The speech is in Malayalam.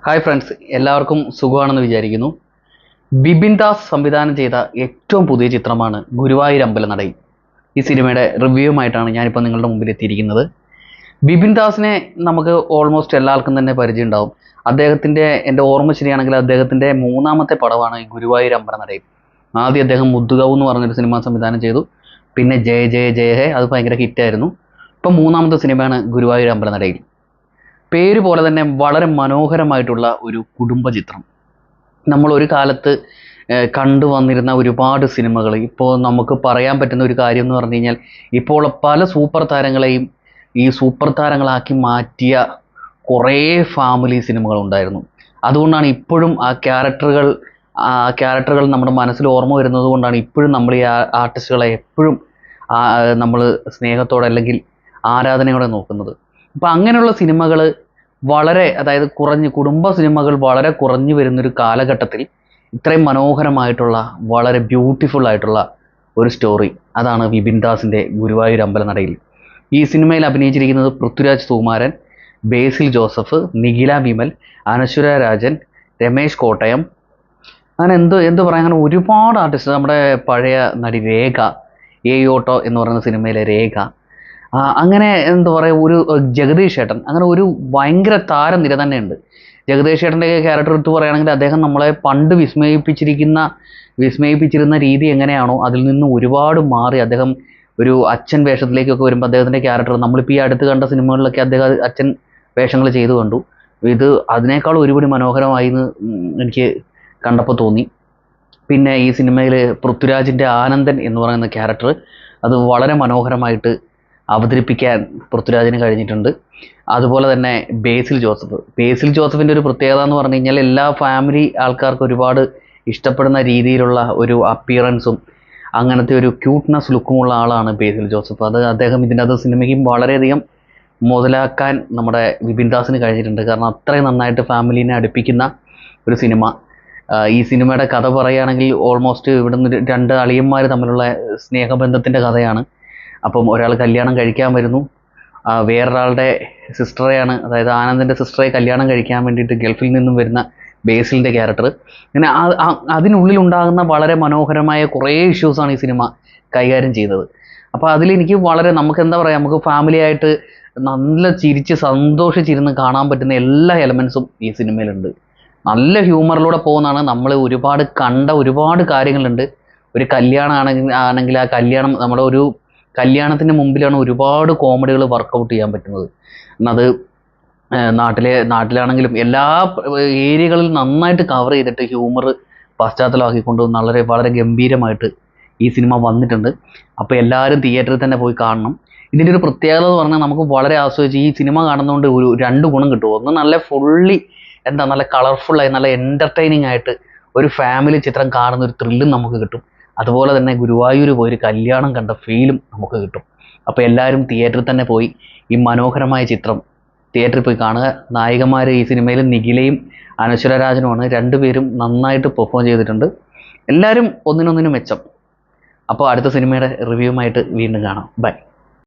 ഹായ് ഫ്രണ്ട്സ്, എല്ലാവർക്കും സുഖമാണെന്ന് വിചാരിക്കുന്നു. ബിപിൻ ദാസ് സംവിധാനം ചെയ്ത ഏറ്റവും പുതിയ ചിത്രമാണ് ഗുരുവായൂർ അമ്പലനടയിൽ. ഈ സിനിമയുടെ റിവ്യൂവുമായിട്ടാണ് ഞാനിപ്പോൾ നിങ്ങളുടെ മുമ്പിൽ എത്തിയിരിക്കുന്നത്. ബിപിൻ ദാസിനെ നമുക്ക് ഓൾമോസ്റ്റ് എല്ലാവർക്കും തന്നെ പരിചയം ഉണ്ടാവും. അദ്ദേഹത്തിൻ്റെ, എൻ്റെ ഓർമ്മ ശരിയാണെങ്കിൽ അദ്ദേഹത്തിൻ്റെ മൂന്നാമത്തെ പടമാണ് ഈ ഗുരുവായൂർ അമ്പലനടയിൽ. ആദ്യം അദ്ദേഹം മുദ്ദുകവ് എന്ന് പറഞ്ഞൊരു സിനിമ സംവിധാനം ചെയ്തു. പിന്നെ ജയ ജയ ജയ ഹേ, അത് ഭയങ്കര ഹിറ്റായിരുന്നു. ഇപ്പം മൂന്നാമത്തെ സിനിമയാണ് ഗുരുവായൂർ അമ്പലനടയിൽ. പേര് പോലെ തന്നെ വളരെ മനോഹരമായിട്ടുള്ള ഒരു കുടുംബ ചിത്രം. നമ്മൾ ഒരു കാലത്ത് കണ്ടു വന്നിരുന്ന ഒരുപാട് സിനിമകൾ ഇപ്പോൾ നമുക്ക് പറയാൻ പറ്റുന്ന ഒരു കാര്യം എന്ന് പറഞ്ഞു കഴിഞ്ഞാൽ, ഇപ്പോൾ പല സൂപ്പർ താരങ്ങളെയും ഈ സൂപ്പർ താരങ്ങളാക്കി മാറ്റിയ കുറേ ഫാമിലി സിനിമകൾ ഉണ്ടായിരുന്നു. അതുകൊണ്ടാണ് ഇപ്പോഴും ആ ക്യാരക്ടറുകൾ നമ്മുടെ മനസ്സിൽ ഓർമ്മ വരുന്നത് കൊണ്ടാണ് ഇപ്പോഴും നമ്മൾ ഈ ആർട്ടിസ്റ്റുകളെ എപ്പോഴും നമ്മൾ സ്നേഹത്തോടെ അല്ലെങ്കിൽ ആരാധനയോടെ നോക്കുന്നത്. അപ്പം അങ്ങനെയുള്ള സിനിമകൾ വളരെ, അതായത് കുടുംബ സിനിമകൾ വളരെ കുറഞ്ഞു വരുന്നൊരു കാലഘട്ടത്തിൽ ഇത്രയും മനോഹരമായിട്ടുള്ള വളരെ ബ്യൂട്ടിഫുൾ ആയിട്ടുള്ള ഒരു സ്റ്റോറി, അതാണ് വിപിൻ ദാസിൻ്റെ ഗുരുവായൂർ അമ്പലനടയിൽ. ഈ സിനിമയിൽ അഭിനയിച്ചിരിക്കുന്നത് പൃഥ്വിരാജ് സുകുമാരൻ, ബേസിൽ ജോസഫ്, നിഖില വിമൽ, അനശ്വര രാജൻ, രമേശ് കോട്ടയം, അങ്ങനെ എന്ത് പറയാൻ, അങ്ങനെ ഒരുപാട് ആർട്ടിസ്റ്റ്. നമ്മുടെ പഴയ നടി രേഖ, എ ഓട്ടോ എന്ന് പറയുന്ന സിനിമയിലെ രേഖ, അങ്ങനെ എന്താ പറയുക, ഒരു ജഗദീഷ് ചേട്ടൻ, അങ്ങനെ ഒരു ഭയങ്കര താരനിര തന്നെയുണ്ട്. ജഗദീഷ് ചേട്ടൻ്റെ ക്യാരക്ടർ എടുത്ത് പറയുകയാണെങ്കിൽ അദ്ദേഹം നമ്മളെ പണ്ട് വിസ്മയിപ്പിച്ചിരുന്ന രീതി എങ്ങനെയാണോ അതിൽ നിന്ന് ഒരുപാട് മാറി അദ്ദേഹം ഒരു അച്ഛൻ വേഷത്തിലേക്കൊക്കെ വരുമ്പോൾ അദ്ദേഹത്തിൻ്റെ ക്യാരക്ടർ, നമ്മളിപ്പോൾ ഈ അടുത്ത് കണ്ട സിനിമകളിലൊക്കെ അദ്ദേഹം അച്ഛൻ വേഷങ്ങൾ ചെയ്തു കണ്ടു. ഇത് അതിനേക്കാൾ ഒരുപടി മനോഹരമായി എന്ന് എനിക്ക് കണ്ടപ്പോൾ തോന്നി. പിന്നെ ഈ സിനിമയിൽ പൃഥ്വിരാജിൻ്റെ ആനന്ദൻ എന്ന് പറയുന്ന ക്യാരക്ടർ, അത് വളരെ മനോഹരമായിട്ട് അവതരിപ്പിക്കാൻ പൃഥ്വിരാജിന് കഴിഞ്ഞിട്ടുണ്ട്. അതുപോലെ തന്നെ ബേസിൽ ജോസഫിൻ്റെ ഒരു പ്രത്യേകത എന്ന് പറഞ്ഞു കഴിഞ്ഞാൽ, എല്ലാ ഫാമിലി ആൾക്കാർക്ക് ഒരുപാട് ഇഷ്ടപ്പെടുന്ന രീതിയിലുള്ള ഒരു അപ്പിയറൻസും അങ്ങനത്തെ ഒരു ക്യൂട്ട്നെസ് ലുക്കുമുള്ള ആളാണ് ബേസിൽ ജോസഫ്. അത് അദ്ദേഹം ഇതിനകത്ത് സിനിമയ്ക്കും വളരെയധികം മുതലാക്കാൻ നമ്മുടെ വിപിൻ ദാസിന് കഴിഞ്ഞിട്ടുണ്ട്. കാരണം അത്രയും നന്നായിട്ട് ഫാമിലീനെ അടുപ്പിക്കുന്ന ഒരു സിനിമ. ഈ സിനിമയുടെ കഥ പറയുകയാണെങ്കിൽ, ഓൾമോസ്റ്റ് ഇവിടുന്ന് രണ്ട് അളിയന്മാർ തമ്മിലുള്ള സ്നേഹബന്ധത്തിൻ്റെ കഥയാണ്. അപ്പം ഒരാൾ കല്യാണം കഴിക്കാൻ വരുന്നു, വേറൊരാളുടെ സിസ്റ്ററെയാണ്, അതായത് ആനന്ദിൻ്റെ സിസ്റ്ററെ കല്യാണം കഴിക്കാൻ വേണ്ടിയിട്ട് ഗൾഫിൽ നിന്നും വരുന്ന ബേസിലിൻ്റെ ക്യാരക്ടർ. അങ്ങനെ അതിനുള്ളിലുണ്ടാകുന്ന വളരെ മനോഹരമായ കുറേ ഇഷ്യൂസാണ് ഈ സിനിമ കൈകാര്യം ചെയ്തത്. അപ്പോൾ അതിലെനിക്ക് വളരെ, നമുക്ക് എന്താ പറയുക, നമുക്ക് ഫാമിലി ആയിട്ട് നല്ല ചിരിച്ച് സന്തോഷിച്ചിരുന്ന് കാണാൻ പറ്റുന്ന എല്ലാ എലമെൻസും ഈ സിനിമയിലുണ്ട്. നല്ല ഹ്യൂമറിലൂടെ പോകുന്നതാണ്. നമ്മൾ കണ്ട ഒരുപാട് കാര്യങ്ങളുണ്ട്. ഒരു കല്യാണം ആണെങ്കിൽ ആ കല്യാണം, നമ്മുടെ ഒരു കല്യാണത്തിന് മുമ്പിലാണ് ഒരുപാട് കോമഡികൾ വർക്കൗട്ട് ചെയ്യാൻ പറ്റുന്നത്. അത് നാട്ടിലാണെങ്കിലും എല്ലാ ഏരിയകളിൽ നന്നായിട്ട് കവർ ചെയ്തിട്ട് ഹ്യൂമർ പശ്ചാത്തലമാക്കിക്കൊണ്ട് വളരെ ഗംഭീരമായിട്ട് ഈ സിനിമ വന്നിട്ടുണ്ട്. അപ്പോൾ എല്ലാവരും തിയേറ്ററിൽ തന്നെ പോയി കാണണം. ഇതിൻ്റെ ഒരു പ്രത്യേകത എന്ന് പറഞ്ഞാൽ, നമുക്ക് വളരെ ആസ്വദിച്ച് ഈ സിനിമ കാണുന്നതുകൊണ്ട് രണ്ട് ഗുണം കിട്ടും. ഒന്ന്, നല്ല കളർഫുള്ളായി നല്ല എൻ്റർടൈനിങ് ആയിട്ട് ഒരു ഫാമിലി ചിത്രം കാണുന്ന ഒരു ത്രില്ലും നമുക്ക് കിട്ടും. അതുപോലെ തന്നെ ഗുരുവായൂർ പോയി ഒരു കല്യാണം കണ്ട ഫീലും നമുക്ക് കിട്ടും. അപ്പോൾ എല്ലാവരും തിയേറ്ററിൽ തന്നെ പോയി ഈ മനോഹരമായ ചിത്രം തിയേറ്ററിൽ പോയി കാണുക. നായികമാർ ഈ സിനിമയിൽ നിഖിലയും അനശ്വര രാജനുമാണ്. രണ്ടുപേരും നന്നായിട്ട് പെർഫോം ചെയ്തിട്ടുണ്ട്. എല്ലാവരും ഒന്നിനൊന്നിനും മെച്ചം. അപ്പോൾ അടുത്ത സിനിമയുടെ റിവ്യൂവുമായിട്ട് വീണ്ടും കാണാം. ബൈ.